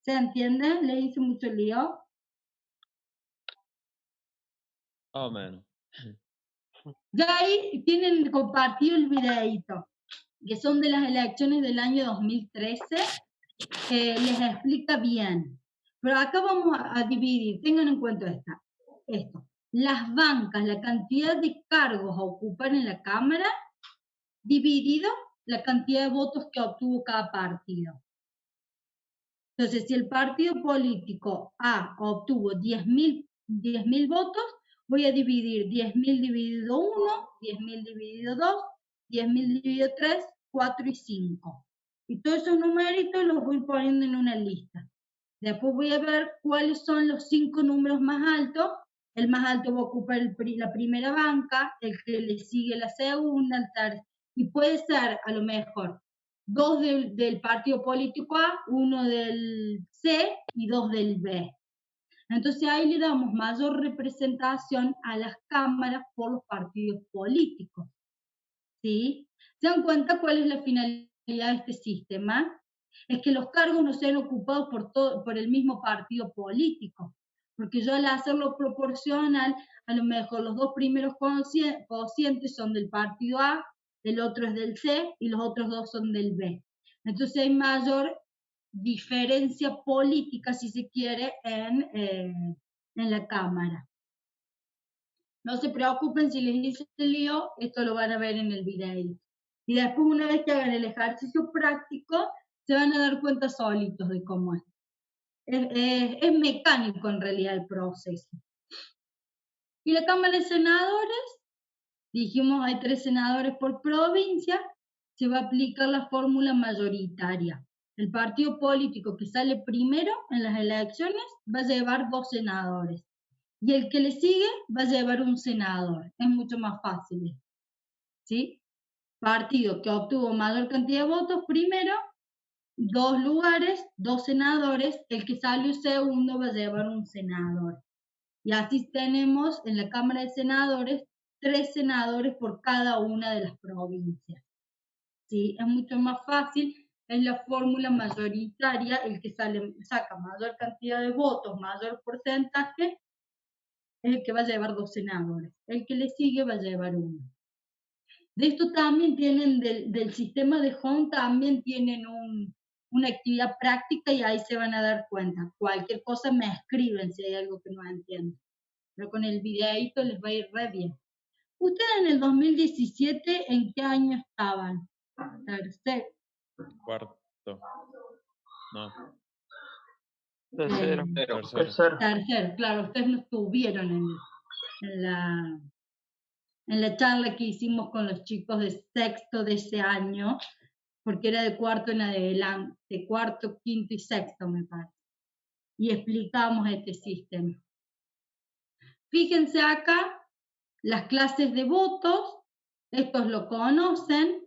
¿Se entiende? ¿Le hice mucho lío? Más o menos. Ya ahí tienen compartido el videíto, que son de las elecciones del año 2013, les explica bien. Pero acá vamos a dividir, tengan en cuenta esto. Las bancas, la cantidad de cargos a ocupar en la Cámara, dividido la cantidad de votos que obtuvo cada partido. Entonces, si el partido político A obtuvo 10.000 votos, voy a dividir 10.000 dividido 1, 10.000 dividido 2, 10.000 dividido 3, 4 y 5. Y todos esos numeritos los voy poniendo en una lista. Después voy a ver cuáles son los 5 números más altos. El más alto va a ocupar la primera banca, el que le sigue la segunda, el tercero. Y puede ser, a lo mejor, 2 del partido político A, 1 del C y 2 del B. Entonces ahí le damos mayor representación a las cámaras por los partidos políticos. ¿Sí? ¿Se dan cuenta cuál es la finalidad de este sistema? Es que los cargos no sean ocupados por el mismo partido político. Porque yo al hacerlo proporcional, a lo mejor los 2 primeros cocientes son del partido A, el otro es del C y los otros 2 son del B. Entonces hay mayor diferencia política, si se quiere, en la Cámara. No se preocupen si les hice el lío, esto lo van a ver en el video. Y después, una vez que hagan el ejercicio práctico, se van a dar cuenta solitos de cómo es. Es mecánico en realidad el proceso. Y la Cámara de Senadores, dijimos hay 3 senadores por provincia, se va a aplicar la fórmula mayoritaria. El partido político que sale primero en las elecciones va a llevar 2 senadores. Y el que le sigue va a llevar un senador. Es mucho más fácil. ¿Sí? Partido que obtuvo mayor cantidad de votos primero, 2 lugares, 2 senadores. El que salió segundo va a llevar un senador. Y así tenemos en la Cámara de Senadores 3 senadores por cada una de las provincias. ¿Sí? Es mucho más fácil. Es la fórmula mayoritaria. El que saca mayor cantidad de votos, mayor porcentaje, es el que va a llevar 2 senadores. El que le sigue va a llevar 1. De esto también tienen, del sistema de Home, también tienen una actividad práctica y ahí se van a dar cuenta. Cualquier cosa me escriben si hay algo que no entienden. Pero con el videíto les va a ir re bien. ¿Ustedes en el 2017 en qué año estaban? Tercero. Cuarto. No. Tercero. Tercero, claro, ustedes no estuvieron en la charla que hicimos con los chicos de sexto de ese año, porque era de cuarto en adelante, de cuarto, quinto y sexto me parece, y explicamos este sistema. Fíjense acá, las clases de votos, estos lo conocen,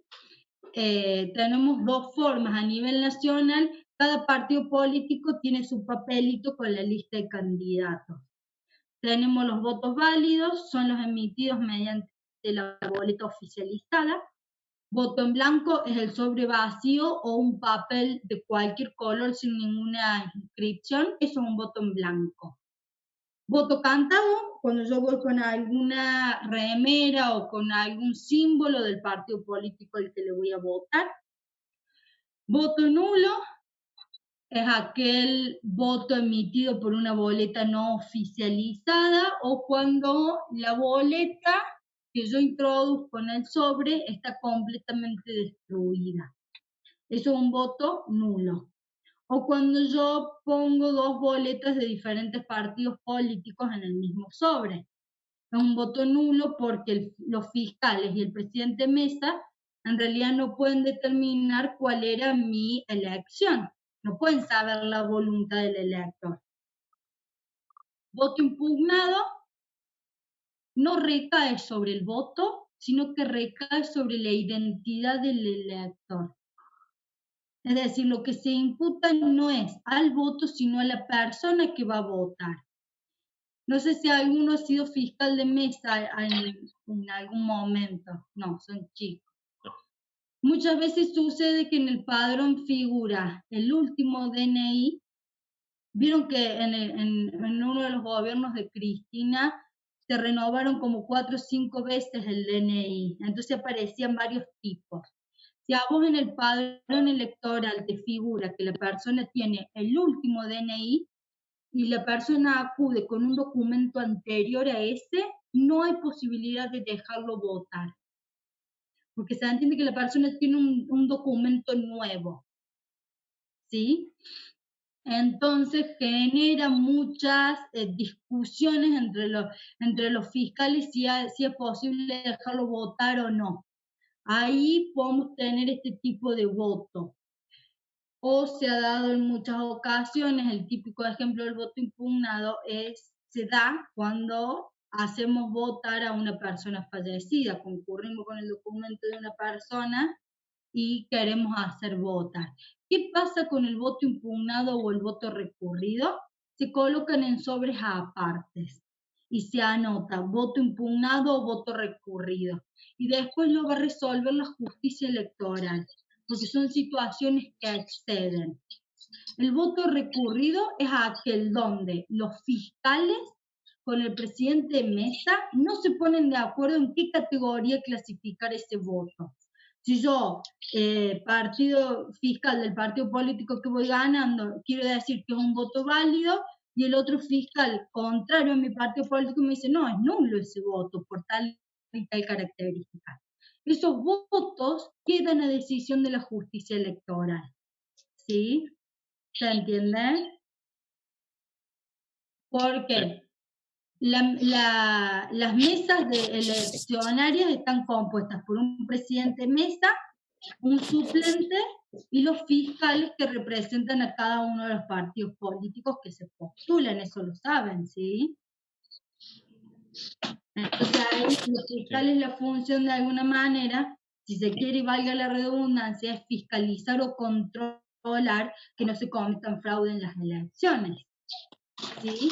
tenemos 2 formas a nivel nacional. Cada partido político tiene su papelito con la lista de candidatos. Tenemos los votos válidos, son los emitidos mediante la boleta oficializada. Voto en blanco es el sobre vacío o un papel de cualquier color sin ninguna inscripción, eso es un voto en blanco. Voto cantado, cuando yo voy con alguna remera o con algún símbolo del partido político al que le voy a votar. Voto nulo es aquel voto emitido por una boleta no oficializada o cuando la boleta que yo introduzco en el sobre está completamente destruida. Eso es un voto nulo. O cuando yo pongo dos boletas de diferentes partidos políticos en el mismo sobre. Es un voto nulo porque los fiscales y el presidente Mesa en realidad no pueden determinar cuál era mi elección. No pueden saber la voluntad del elector. Voto impugnado no recae sobre el voto, sino que recae sobre la identidad del elector. Es decir, lo que se imputa no es al voto, sino a la persona que va a votar. No sé si alguno ha sido fiscal de mesa en algún momento. No, son chicos. Muchas veces sucede que en el padrón figura el último DNI. Vieron que en uno de los gobiernos de Cristina se renovaron como 4 o 5 veces el DNI. Entonces aparecían varios tipos. Si a vos en el padrón electoral te figura que la persona tiene el último DNI y la persona acude con un documento anterior a ese, no hay posibilidad de dejarlo votar. Porque se entiende que la persona tiene un documento nuevo. ¿Sí? Entonces genera muchas discusiones entre los fiscales si es posible dejarlo votar o no. Ahí podemos tener este tipo de voto. O se ha dado en muchas ocasiones, el típico ejemplo del voto impugnado se da cuando hacemos votar a una persona fallecida, concurrimos con el documento de una persona y queremos hacer votar. ¿Qué pasa con el voto impugnado o el voto recurrido? Se colocan en sobres apartes y se anota voto impugnado o voto recurrido. Y después lo va a resolver la justicia electoral, porque son situaciones que exceden. El voto recurrido es aquel donde los fiscales con el presidente Mesa no se ponen de acuerdo en qué categoría clasificar ese voto. Si yo, partido fiscal del partido político que voy ganando, quiero decir que es un voto válido, y el otro fiscal contrario a mi partido político me dice, no, es nulo ese voto por tal y tal característica. Esos votos quedan a decisión de la justicia electoral. ¿Sí? ¿Se entiende? Porque las mesas eleccionarias están compuestas por un presidente mesa, un suplente y los fiscales que representan a cada uno de los partidos políticos que se postulan, eso lo saben, ¿sí? Entonces ahí los fiscales, la función de alguna manera, si se quiere y valga la redundancia, es fiscalizar o controlar que no se cometan fraude en las elecciones, ¿sí?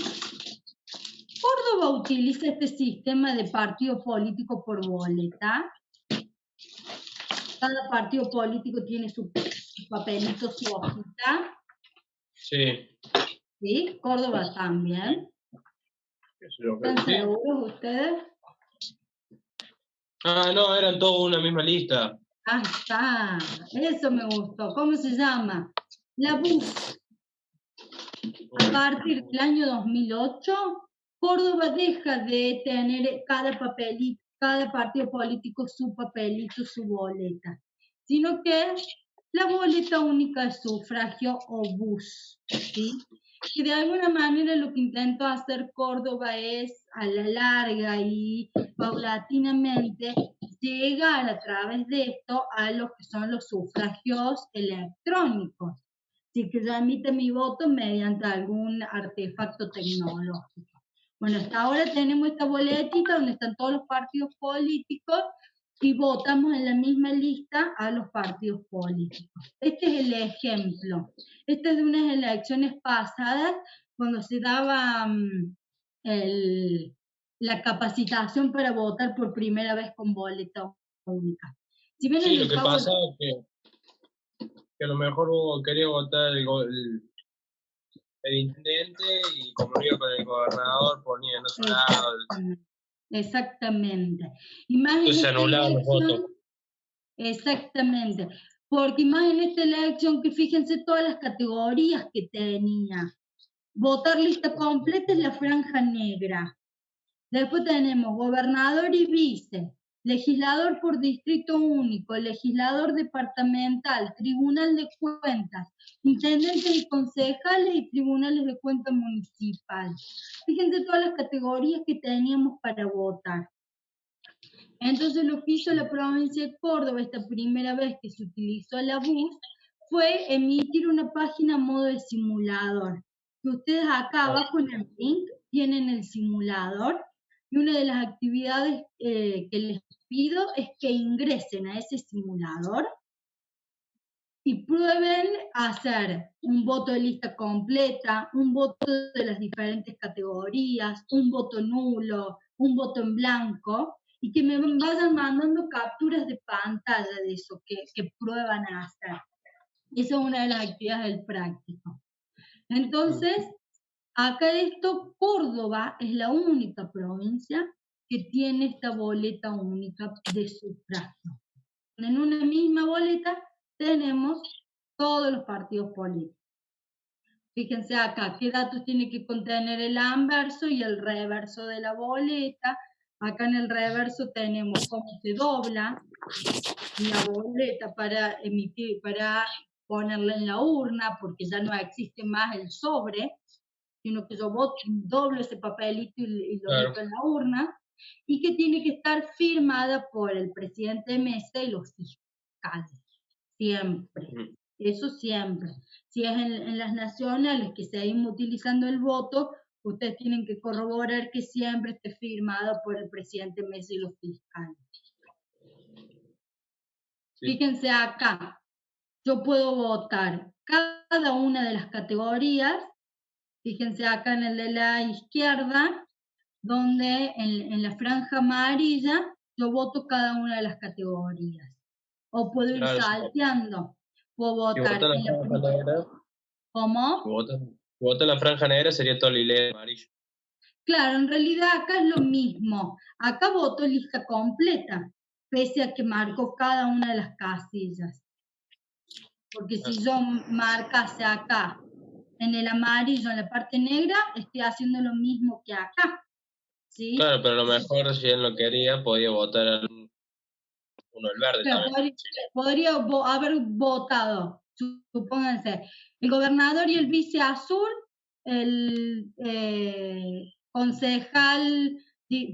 Córdoba utiliza este sistema de partido político por boleta. Cada partido político tiene su papelito, su hojita. Sí. ¿Sí? Córdoba también. ¿Están seguros ustedes? Ah, no, eran todos una misma lista. Ah, está. Eso me gustó. ¿Cómo se llama? La BUS. A partir del año 2008, Córdoba deja de tener cada papelito, cada partido político su papelito, su boleta, sino que la boleta única de sufragio o BUS, ¿sí? Y de alguna manera lo que intentó hacer Córdoba es a la larga y paulatinamente llegar a través de esto a lo que son los sufragios electrónicos. Así que yo emite mi voto mediante algún artefacto tecnológico. Bueno, hasta ahora tenemos esta boletita donde están todos los partidos políticos y votamos en la misma lista a los partidos políticos. Este es el ejemplo. Este es de unas elecciones pasadas cuando se daba la capacitación para votar por primera vez con boleta única. Si bien sí, lo que pasa es que a lo mejor vos querías votar el intendente y como iba con el gobernador ponía en otro lado. Exactamente. Y más entonces se anulaban los votos. Exactamente. Porque más en esta elección que fíjense todas las categorías que tenía. Votar lista completa es la franja negra. Después tenemos gobernador y vice, legislador por distrito único, legislador departamental, tribunal de cuentas, intendentes y concejales y tribunales de cuentas municipal. Fíjense todas las categorías que teníamos para votar. Entonces lo que hizo la provincia de Córdoba, esta primera vez que se utilizó la BUS, fue emitir una página a modo de simulador. Que ustedes acá abajo en el link tienen el simulador. Y una de las actividades que les pido es que ingresen a ese simulador y prueben hacer un voto de lista completa, un voto de las diferentes categorías, un voto nulo, un voto en blanco, y que me vayan mandando capturas de pantalla de eso que prueban a hacer. Esa es una de las actividades del práctico. Entonces, acá Córdoba es la única provincia que tiene esta boleta única de sufragio. En una misma boleta tenemos todos los partidos políticos. Fíjense acá, qué datos tiene que contener el anverso y el reverso de la boleta. Acá en el reverso tenemos cómo se dobla la boleta para emitir, para ponerla en la urna, porque ya no existe más el sobre, sino que yo doblo ese papelito y lo meto en la urna, y que tiene que estar firmada por el presidente de mesa y los fiscales. Siempre. Eso siempre. Si es en las nacionales que seguimos utilizando el voto, ustedes tienen que corroborar que siempre esté firmado por el presidente de mesa y los fiscales. Sí. Fíjense acá. Yo puedo votar cada una de las categorías. Fíjense acá en el de la izquierda, donde en la franja amarilla yo voto cada una de las categorías. O puedo ir salteando. Puedo votar en la franja negra. ¿Cómo? Si vota la franja negra sería todo el hilero amarillo. Claro, en realidad acá es lo mismo. Acá voto lista completa, pese a que marco cada una de las casillas. Porque si yo marcase acá en el amarillo, en la parte negra, estoy haciendo lo mismo que acá. ¿Sí? Claro, pero a lo mejor si él lo quería, podía votar uno el verde. Pero podría haber votado, supónganse, el gobernador y el vice azul, el concejal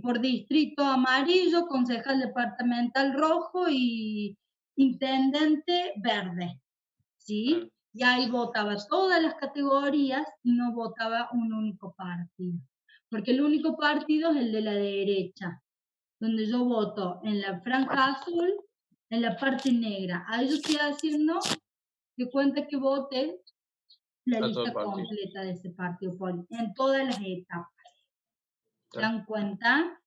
por distrito amarillo, concejal departamental rojo y intendente verde. ¿Sí? Y ahí votaba todas las categorías y no votaba un único partido. Porque el único partido es el de la derecha, donde yo voto en la franja azul, en la parte negra. Ahí yo estoy haciendo de cuenta que vote la lista completa de ese partido político, en todas las etapas. ¿Se dan cuenta?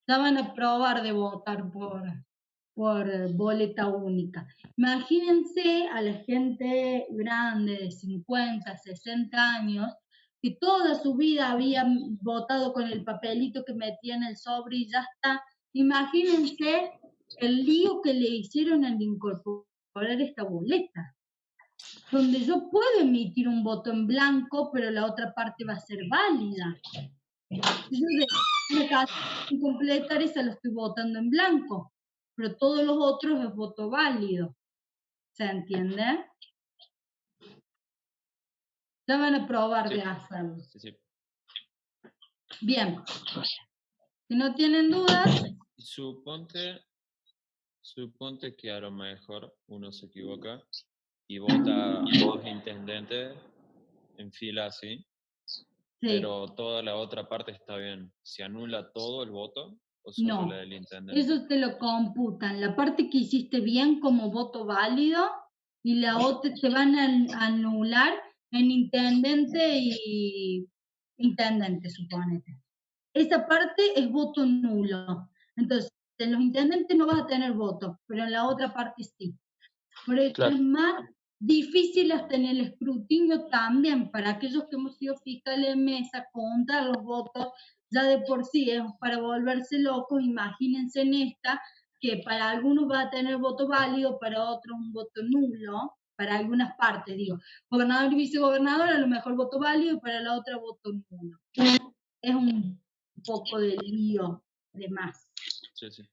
Ya van a probar de votar por boleta única. Imagínense a la gente grande de 50, 60 años que toda su vida habían votado con el papelito que metía en el sobre y ya está. Imagínense el lío que le hicieron al incorporar esta boleta, donde yo puedo emitir un voto en blanco, pero la otra parte va a ser válida. Entonces, una casilla completar esa la estoy votando en blanco, pero todos los otros es voto válido. ¿Se entiende? Ya van a probar de hacerlo. Sí. Bien. Si no tienen dudas. Suponte que a lo mejor uno se equivoca y vota a 2 intendentes en fila así, pero toda la otra parte está bien. ¿Se anula todo el voto o solo la del intendente? Eso te lo computan. La parte que hiciste bien como voto válido y la otra te van a anular en intendente y intendente, suponete. Esa parte es voto nulo. Entonces, en los intendentes no vas a tener voto, pero en la otra parte sí. Por eso es más difícil hasta en el escrutinio también, para aquellos que hemos sido fiscales de mesa, contar los votos, ya de por sí es para volverse locos. Imagínense en esta, que para algunos va a tener voto válido, para otros un voto nulo, para algunas partes, digo. Gobernador y vicegobernador, a lo mejor voto válido, y para la otra voto nulo. Es un poco de lío de más. Sí, sí.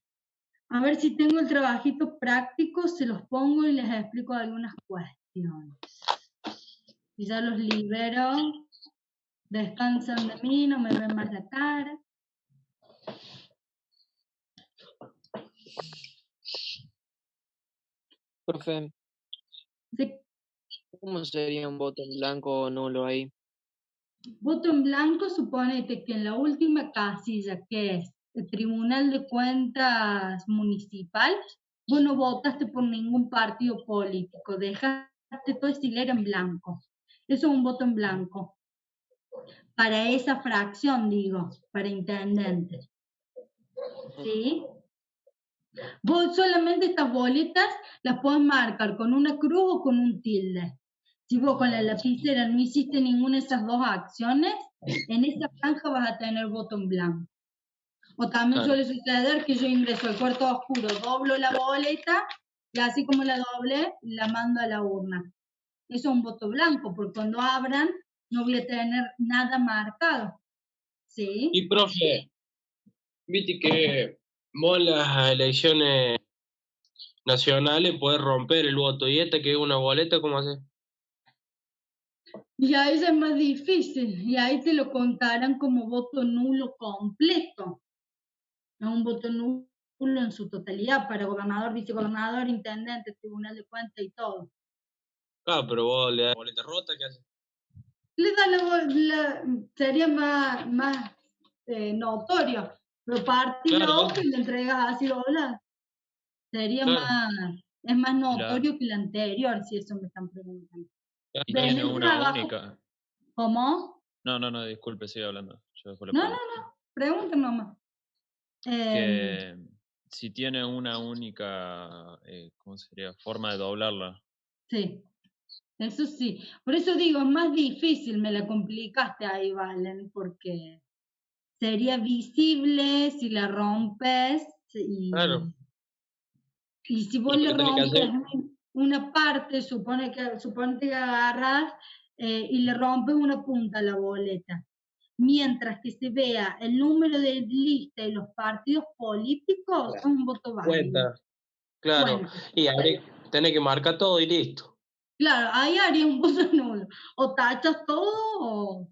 A ver si tengo el trabajito práctico, se los pongo y les explico algunas cuestiones. Y ya los libero, descansan de mí, no me ven más la cara. Profe, Sí. ¿cómo sería un voto en blanco o nulo ahí? Voto en blanco, suponete que en la última casilla, que es el Tribunal de Cuentas Municipal, vos no votaste por ningún partido político, dejaste toda esa hilera en blanco. Eso es un voto en blanco. Para esa fracción, digo, para intendente. ¿Sí? Vos solamente estas boletas las podés marcar con una cruz o con un tilde. Si vos con la lapicera no hiciste ninguna de esas dos acciones, en esa franja vas a tener voto en blanco. O también suele suceder que yo ingreso al cuarto oscuro, doblo la boleta y así como la doblé, la mando a la urna. Eso es un voto blanco, porque cuando abran no voy a tener nada marcado. ¿Sí? Y profe, viste que vos en las elecciones nacionales podés romper el voto y esta que es una boleta, ¿cómo haces? Y ahí ya es más difícil, y ahí te lo contarán como voto nulo completo, no un voto nulo en su totalidad, para gobernador, vicegobernador, intendente, tribunal de cuentas y todo. Ah, pero vos le das boleta rota, ¿qué haces? Le da sería más notorio, pero partir la Claro, hoja y le entregas así doblada. Sería claro. es más notorio que la anterior, si eso me están preguntando. Y Ven tiene el una trabajo. única. ¿Cómo? No, disculpe, sigue hablando. Yo después le No, pregunto. pregunten nomás. Que si tiene una única, ¿cómo sería? Forma de doblarla. Sí, eso sí. Por eso digo, es más difícil, me la complicaste ahí, Valen, porque sería visible si la rompes Claro. y si vos Y lo le que tenés que rompes hacer, una parte, supone que agarras y le rompes una punta a la boleta. Mientras que se vea el número de lista y los partidos políticos, es un voto válido. cuenta. Claro. Cuenta. Y tenés que marcar todo y listo. Claro, ahí haría un voto nulo. O tachas todo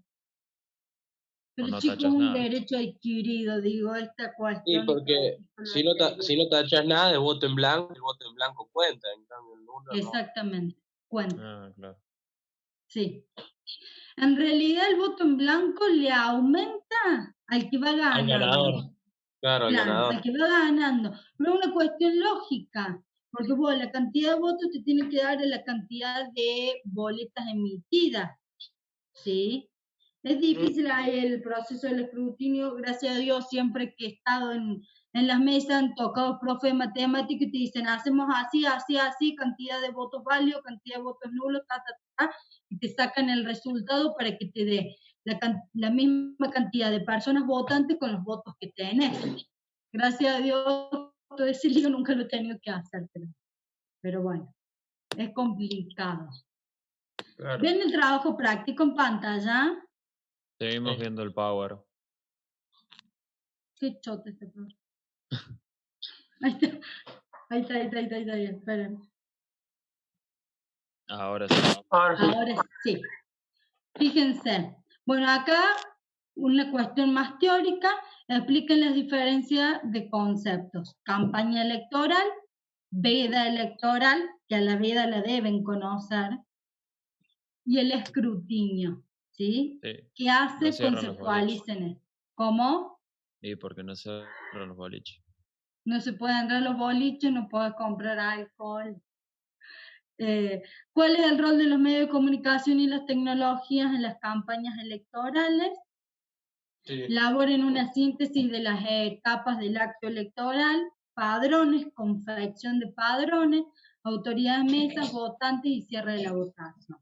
Pero no chicos, tachas un nada. derecho adquirido, digo, esta Sí, cuestión. porque si no tachas nada de voto en blanco, el voto en blanco cuenta, en cambio el nulo no. Exactamente, cuenta, Ah, claro. sí. En realidad el voto en blanco le aumenta al que va Al ganando. ganador. Claro, al ganador. Al que va ganando. Pero es una cuestión lógica, porque vos la cantidad de votos te tiene que dar la cantidad de boletas emitidas, ¿sí? Es difícil ahí el proceso del escrutinio, gracias a Dios, siempre que he estado en las mesas han tocado profe de matemática y te dicen, hacemos así, así, así, cantidad de votos válidos, cantidad de votos nulos, y te sacan el resultado para que te dé la misma cantidad de personas votantes con los votos que tenés. Gracias a Dios, todo ese lío nunca lo he tenido que hacer, pero bueno, es complicado. Claro. ¿Ven el trabajo práctico en pantalla? Seguimos viendo el power. Qué chote este programa. Ahí está, esperen. Ahora sí. Ahora sí. Fíjense. Bueno, acá una cuestión más teórica, expliquen las diferencias de conceptos. Campaña electoral, veda electoral, que a la veda la deben conocer, y el escrutinio, ¿sí? Sí. ¿Qué hace? No cierran los Conceptualicen esto. ¿Cómo? Sí, porque no cierran los boliches. No se pueden entrar los boliches, no puedes comprar alcohol. ¿Cuál es el rol de los medios de comunicación y las tecnologías en las campañas electorales? Sí. Elaboren una síntesis de las etapas del acto electoral, padrones, confección de padrones, autoridad de mesas, votantes y cierre de la votación.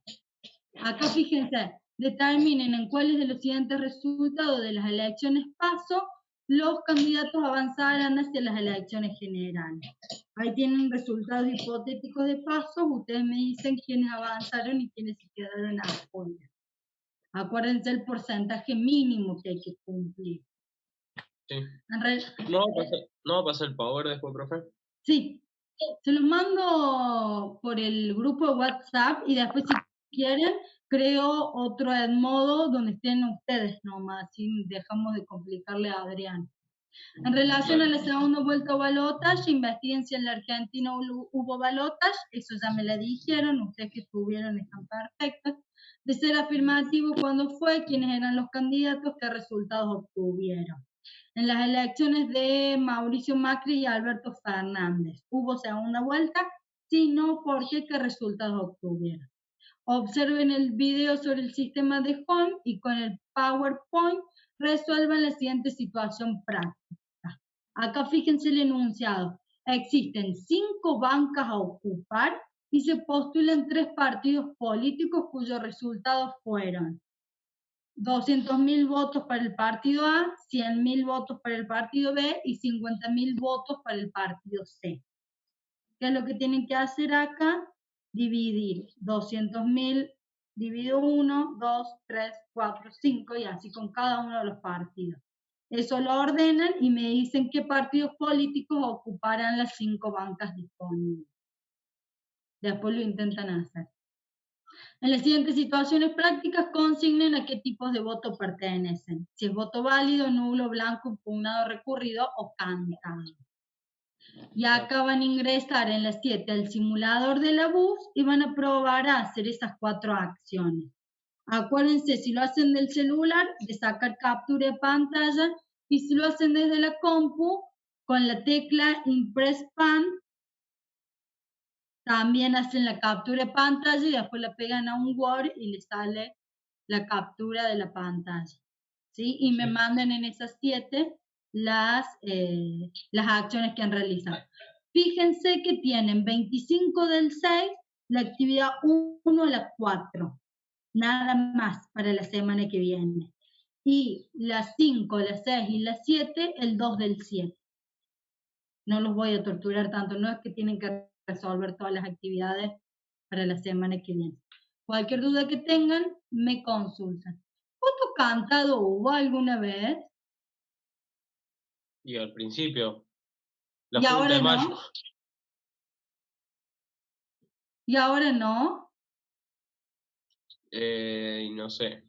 Acá fíjense, determinen en cuáles de los siguientes resultados de las elecciones PASO los candidatos avanzarán hacia las elecciones generales. Ahí tienen resultados hipotéticos de pasos, ustedes me dicen quiénes avanzaron y quiénes se quedaron afuera. Acuérdense el porcentaje mínimo que hay que cumplir. Sí. ¿No va a pasar el power después, profe? Sí, se los mando por el grupo de WhatsApp y después si quieren creo otro modo donde estén ustedes nomás, así dejamos de complicarle a Adrián. En relación a la segunda vuelta o balotaje, investiguen si en la Argentina hubo balotaje, eso ya me lo dijeron, ustedes que estuvieron están perfectos. De ser afirmativo, ¿cuándo fue? ¿Quiénes eran los candidatos? ¿Qué resultados obtuvieron? En las elecciones de Mauricio Macri y Alberto Fernández, ¿hubo segunda vuelta? Sí, no, ¿por qué? ¿Qué resultados obtuvieron? Observen el video sobre el sistema de Home y con el PowerPoint resuelvan la siguiente situación práctica. Acá fíjense el enunciado. Existen 5 bancas a ocupar y se postulan 3 partidos políticos cuyos resultados fueron 200.000 votos para el partido A, 100.000 votos para el partido B y 50.000 votos para el partido C. ¿Qué es lo que tienen que hacer acá? Dividir 200.000 dividido 1, 2, 3, 4, 5 y así con cada uno de los partidos. Eso lo ordenan y me dicen qué partidos políticos ocuparán las 5 bancas disponibles. Después lo intentan hacer. En las siguientes situaciones prácticas consignen a qué tipos de voto pertenecen. Si es voto válido, nulo, blanco, impugnado, recurrido o cantado. Y acá van a ingresar en las 7 al simulador de la BUS y van a probar a hacer esas 4 acciones. Acuérdense, si lo hacen del celular, de sacar captura de pantalla, y si lo hacen desde la compu, con la tecla Impress Pan, también hacen la captura de pantalla y después la pegan a un Word y les sale la captura de la pantalla. ¿Sí? Y me mandan en esas 7 las acciones que han realizado. Fíjense que tienen 25 del 6, la actividad 1 a la 4. Nada más para la semana que viene. Y las 5, las 6 y las 7, el 2 del 7. No los voy a torturar tanto, no es que tienen que resolver todas las actividades para la semana que viene. Cualquier duda que tengan, me consultan. ¿Voto cantado hubo alguna vez? Y al principio. ¿Y ahora no? ¿Y ahora no? No sé.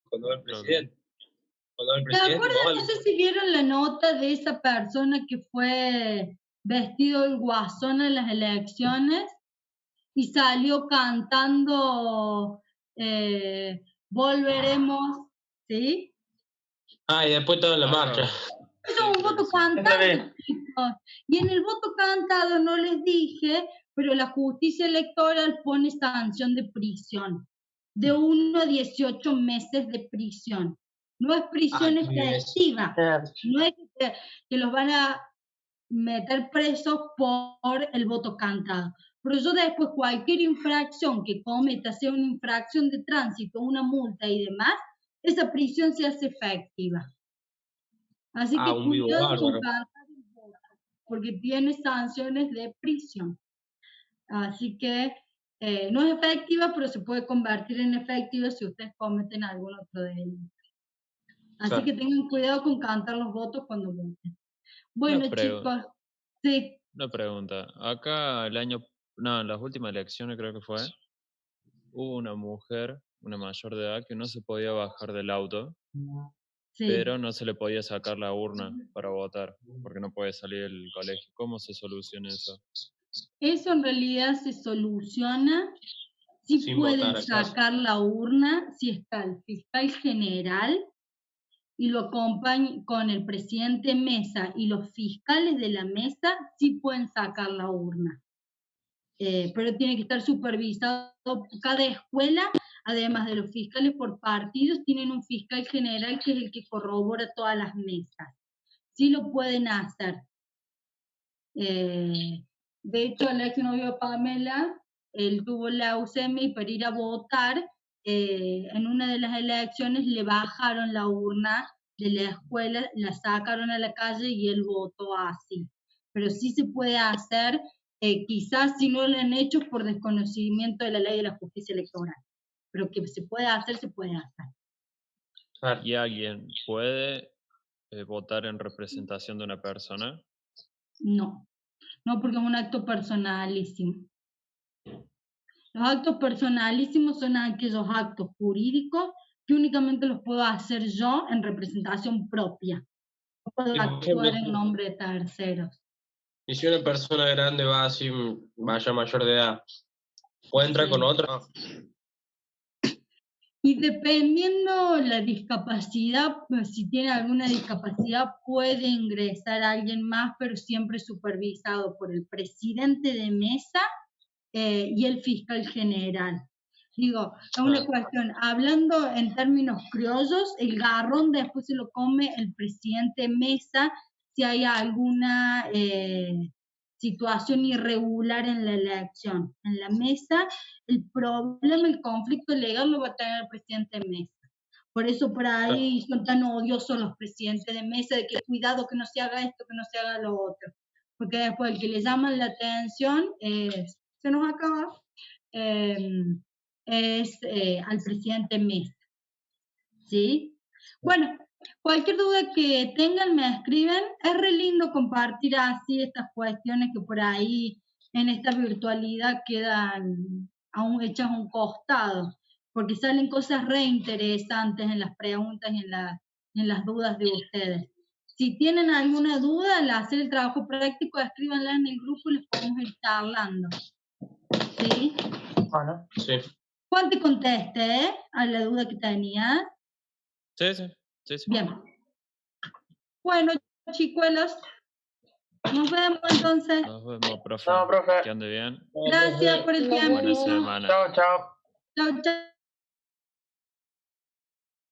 Cuando el presidente. ¿Se acuerdan? No sé si vieron la nota de esa persona que fue vestido el guasón en las elecciones y salió cantando volveremos, ¿sí? Ah, y después todo en la marcha. Eso es un voto cantado, chicos. Y en el voto cantado no les dije, pero la justicia electoral pone sanción de prisión, de 1 a 18 meses de prisión. No es prisión efectiva, no es que los van a meter presos por el voto cantado. Pero yo después cualquier infracción que cometa, sea una infracción de tránsito, una multa y demás, esa prisión se hace efectiva. Así que cuidado con cantar el voto, porque tiene sanciones de prisión. Así que no es efectiva, pero se puede convertir en efectiva si ustedes cometen algún otro delito. Así que tengan cuidado con cantar los votos cuando voten. Bueno, chicos, sí. Una pregunta. Acá en las últimas elecciones creo que fue, hubo una mujer, una mayor de edad, que no se podía bajar del auto, pero no se le podía sacar la urna para votar, porque no puede salir del colegio. ¿Cómo se soluciona eso? Eso en realidad se soluciona si pueden sacar la urna, si está el fiscal general y lo acompaña con el presidente Mesa y los fiscales de la mesa, sí pueden sacar la urna. Pero tiene que estar supervisado cada escuela, además de los fiscales por partidos, tienen un fiscal general que es el que corrobora todas las mesas. Sí lo pueden hacer. De hecho, el ex novio de Pamela, él tuvo la leucemia y para ir a votar, en una de las elecciones le bajaron la urna de la escuela, la sacaron a la calle y él votó así. Pero sí se puede hacer, quizás si no lo han hecho por desconocimiento de la ley de la justicia electoral, pero que se puede hacer, se puede hacer. ¿Y alguien puede votar en representación de una persona? No, porque es un acto personalísimo. Los actos personalísimos son aquellos actos jurídicos que únicamente los puedo hacer yo en representación propia. No puedo actuar en nombre de terceros. Y si una persona grande va así, vaya mayor de edad, ¿puede entrar con otra? Y dependiendo la discapacidad, pues, si tiene alguna discapacidad, puede ingresar alguien más, pero siempre supervisado por el presidente de mesa y el fiscal general. Digo, es una cuestión, hablando en términos criollos, el garrón después se lo come el presidente mesa si hay alguna situación irregular en la elección. En la mesa, el problema, el conflicto legal lo va a tener el presidente mesa. Por eso por ahí son tan odiosos los presidentes de mesa, de que cuidado que no se haga esto, que no se haga lo otro. Porque después el que le llaman la atención se nos acaba, es al presidente mesa. ¿Sí? Bueno, cualquier duda que tengan me escriben. Es re lindo compartir así estas cuestiones que por ahí en esta virtualidad quedan aún hechas a un costado, porque salen cosas re interesantes en las preguntas y en las dudas de ustedes. Si tienen alguna duda al hacer el trabajo práctico, escríbanla en el grupo y les podemos ir charlando. ¿Sí? Bueno. Sí. Juan, te conteste a la duda que tenía. Sí. Bien. Bueno, chicuelos, nos vemos entonces. Nos vemos, profe. Chao, profe. Que ande bien. Gracias por el tiempo. Buena semana. Chao. Chao, chao.